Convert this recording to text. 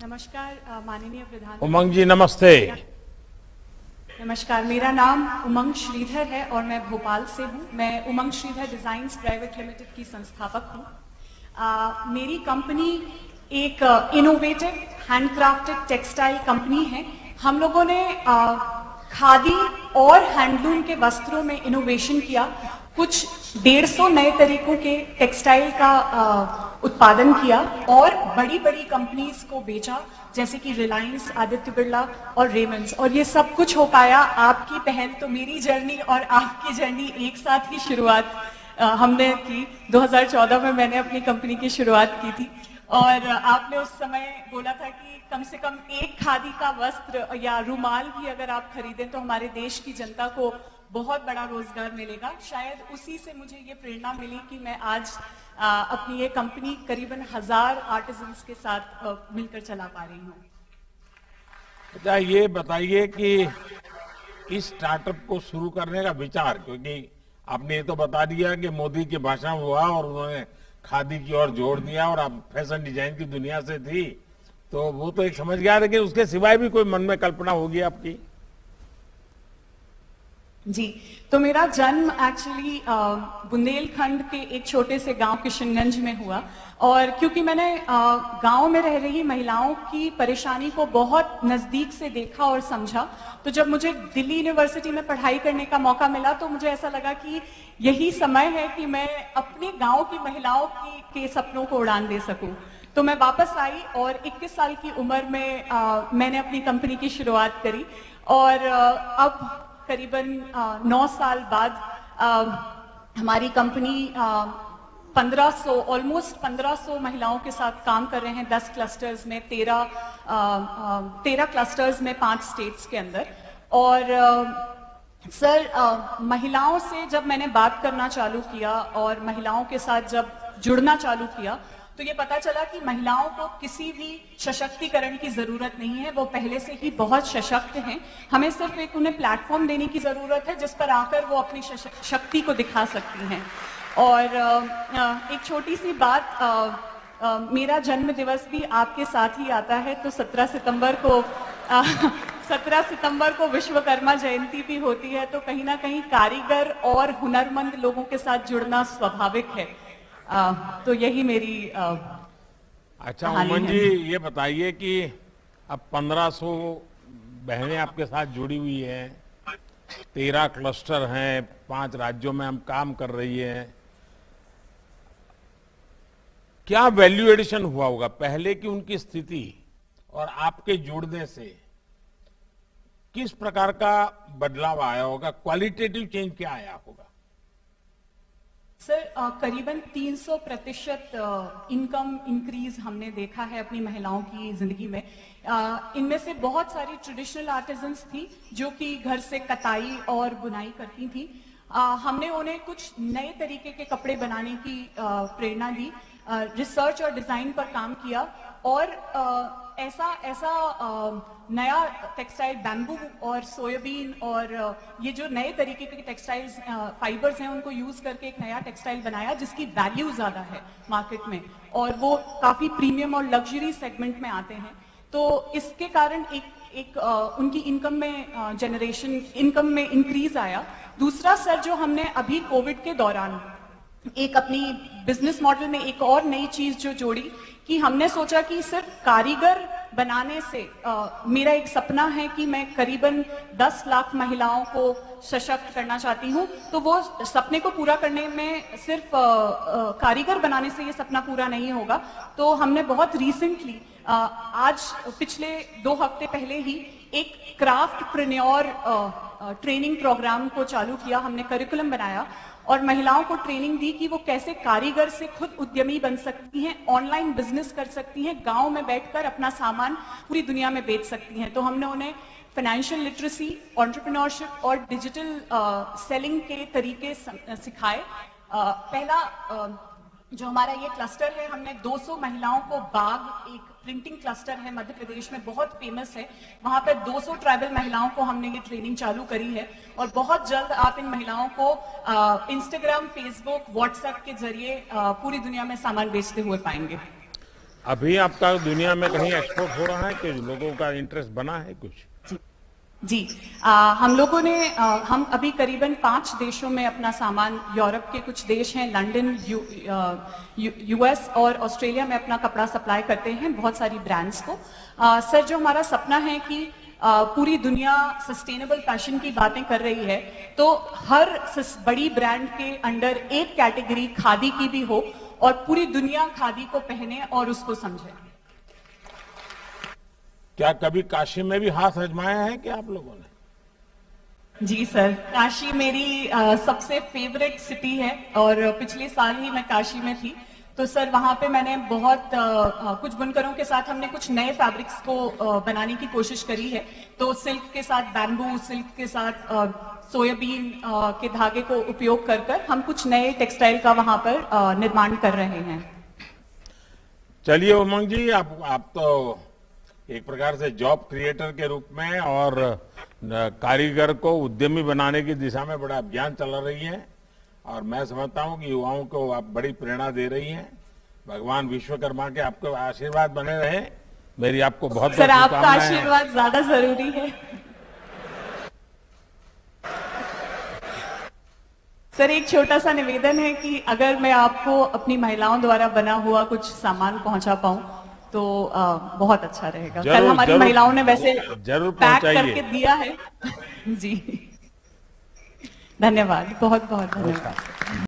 नमस्कार माननीय प्रधान। उमंग जी नमस्ते। नमस्कार, मेरा नाम उमंग श्रीधर है और मैं भोपाल से हूँ। मैं उमंग श्रीधर डिजाइन्स प्राइवेट लिमिटेड की संस्थापक हूँ। मेरी कंपनी एक इनोवेटिव हैंडक्राफ्टेड टेक्सटाइल कंपनी है। हम लोगों ने खादी और हैंडलूम के वस्त्रों में इनोवेशन किया। कुछ 150 नए तरीकों के टेक्सटाइल का उत्पादन किया और बड़ी बड़ी कंपनीज को बेचा, जैसे कि रिलायंस, आदित्य बिरला और रेमंड्स। और ये सब कुछ हो पाया आपकी पहल। तो मेरी जर्नी और आपकी जर्नी एक साथ ही शुरुआत हमने की। 2014 में मैंने अपनी कंपनी की शुरुआत की थी और आपने उस समय बोला था कि कम से कम एक खादी का वस्त्र या रुमाल भी अगर आप खरीदें तो हमारे देश की जनता को बहुत बड़ा रोजगार मिलेगा। शायद उसी से मुझे ये प्रेरणा मिली कि मैं आज अपनी ये कंपनी करीबन 1000 आर्टिजन्स के साथ मिलकर चला पा रही हूँ। अच्छा, ये बताइए कि इस स्टार्टअप को शुरू करने का विचार, क्योंकि आपने ये तो बता दिया कि मोदी के भाषण हुआ और उन्होंने खादी की ओर जोड़ दिया और आप फैशन डिजाइन की दुनिया से थी तो वो तो एक समझ गया, लेकिन उसके सिवाय भी कोई मन में कल्पना होगी आपकी? जी, तो मेरा जन्म एक्चुअली बुंदेलखंड के एक छोटे से गांव किशनगंज में हुआ और क्योंकि मैंने गांव में रह रही महिलाओं की परेशानी को बहुत नजदीक से देखा और समझा, तो जब मुझे दिल्ली यूनिवर्सिटी में पढ़ाई करने का मौका मिला तो मुझे ऐसा लगा कि यही समय है कि मैं अपने गांव की महिलाओं के सपनों को उड़ान दे सकूं। तो मैं वापस आई और 21 साल की उम्र में मैंने अपनी कंपनी की शुरुआत करी और अब करीबन 9 साल बाद हमारी कंपनी 1500 ऑलमोस्ट 1500 महिलाओं के साथ काम कर रहे हैं 10 क्लस्टर्स में, 13 क्लस्टर्स में 5 स्टेट्स के अंदर। और सर, महिलाओं से जब मैंने बात करना चालू किया और महिलाओं के साथ जब जुड़ना चालू किया तो ये पता चला कि महिलाओं को किसी भी सशक्तिकरण की जरूरत नहीं है। वो पहले से ही बहुत सशक्त हैं। हमें सिर्फ एक उन्हें प्लेटफॉर्म देने की जरूरत है जिस पर आकर वो अपनी शक्ति को दिखा सकती हैं। और एक छोटी सी बात, मेरा जन्म दिवस भी आपके साथ ही आता है, तो 17 सितंबर को विश्वकर्मा जयंती भी होती है। तो कहीं ना कहीं कारीगर और हुनरमंद लोगों के साथ जुड़ना स्वाभाविक है। तो यही मेरी अच्छा उमंग जी, ये बताइए कि अब 1500 बहनें आपके साथ जुड़ी हुई हैं, 13 क्लस्टर हैं, 5 राज्यों में हम काम कर रही हैं। क्या वैल्यू एडिशन हुआ होगा पहले की उनकी स्थिति और आपके जुड़ने से? किस प्रकार का बदलाव आया होगा? क्वालिटेटिव चेंज क्या आया होगा? सर, करीबन 300% इनकम इंक्रीज हमने देखा है अपनी महिलाओं की जिंदगी में। इनमें से बहुत सारी ट्रेडिशनल आर्टिजन्स थी जो कि घर से कताई और बुनाई करती थी। हमने उन्हें कुछ नए तरीके के कपड़े बनाने की प्रेरणा दी, रिसर्च और डिजाइन पर काम किया और ऐसा नया टेक्सटाइल बैम्बू और सोयाबीन और ये जो नए तरीके के टेक्सटाइल फाइबर्स हैं उनको यूज करके एक नया टेक्सटाइल बनाया जिसकी वैल्यू ज्यादा है मार्केट में और वो काफी प्रीमियम और लग्जरी सेगमेंट में आते हैं। तो इसके कारण एक उनकी इनकम में इंक्रीज आया। दूसरा सर, जो हमने अभी कोविड के दौरान एक अपनी बिजनेस मॉडल में एक और नई चीज जो जोड़ी कि हमने सोचा कि सिर्फ कारीगर बनाने से मेरा एक सपना है कि मैं करीबन 10 लाख महिलाओं को सशक्त करना चाहती हूँ। तो वो सपने को पूरा करने में सिर्फ कारीगर बनाने से ये सपना पूरा नहीं होगा। तो हमने बहुत रिसेंटली आज पिछले 2 हफ्ते पहले ही एक क्राफ्टप्रेन्योर ट्रेनिंग प्रोग्राम को चालू किया। हमने करिकुलम बनाया और महिलाओं को ट्रेनिंग दी कि वो कैसे कारीगर से खुद उद्यमी बन सकती हैं, ऑनलाइन बिजनेस कर सकती हैं, गांव में बैठकर अपना सामान पूरी दुनिया में बेच सकती हैं। तो हमने उन्हें फाइनेंशियल लिटरेसी, एंटरप्रेन्योरशिप और डिजिटल सेलिंग के तरीके सिखाए। पहला जो हमारा ये क्लस्टर है, हमने 200 महिलाओं को बाग, एक प्रिंटिंग क्लस्टर है मध्य प्रदेश में, बहुत फेमस है, वहां पर 200 ट्राइबल महिलाओं को हमने ये ट्रेनिंग चालू करी है और बहुत जल्द आप इन महिलाओं को इंस्टाग्राम, फेसबुक, व्हाट्सएप के जरिए पूरी दुनिया में सामान बेचते हुए पाएंगे। अभी आपका दुनिया में कहीं एक्सपोर्ट हो रहा है कि लोगों का इंटरेस्ट बना है कुछ? जी हम लोगों ने हम अभी करीबन 5 देशों में अपना सामान, यूरोप के कुछ देश हैं, लंदन, यूएस और ऑस्ट्रेलिया में अपना कपड़ा सप्लाई करते हैं बहुत सारी ब्रांड्स को। सर, जो हमारा सपना है कि पूरी दुनिया सस्टेनेबल फैशन की बातें कर रही है, तो हर बड़ी ब्रांड के अंडर एक कैटेगरी खादी की भी हो और पूरी दुनिया खादी को पहने और उसको समझे। क्या कभी काशी में भी हाथ आजमाया है क्या आप लोगों ने? जी सर, काशी मेरी सबसे फेवरेट सिटी है और पिछले साल ही मैं काशी में थी। तो सर, वहां पे मैंने बहुत कुछ बुनकरों के साथ हमने कुछ नए फैब्रिक्स को बनाने की कोशिश करी है। तो सिल्क के साथ बैम्बू, सिल्क के साथ सोयाबीन के धागे को उपयोग कर हम कुछ नए टेक्सटाइल का वहां पर निर्माण कर रहे हैं। चलिए उमंग जी, आप तो एक प्रकार से जॉब क्रिएटर के रूप में और कारीगर को उद्यमी बनाने की दिशा में बड़ा अभियान चला रही है और मैं समझता हूं कि युवाओं को आप बड़ी प्रेरणा दे रही हैं। भगवान विश्वकर्मा के आपको आशीर्वाद बने रहे। मेरी आपको बहुत सर, आपका आशीर्वाद ज्यादा जरूरी है। सर, एक छोटा सा निवेदन है कि अगर मैं आपको अपनी महिलाओं द्वारा बना हुआ कुछ सामान पहुंचा पाऊं तो बहुत अच्छा रहेगा। कल हमारी महिलाओं ने वैसे जरूर पैक करके दिया है। जी, धन्यवाद, बहुत बहुत धन्यवाद।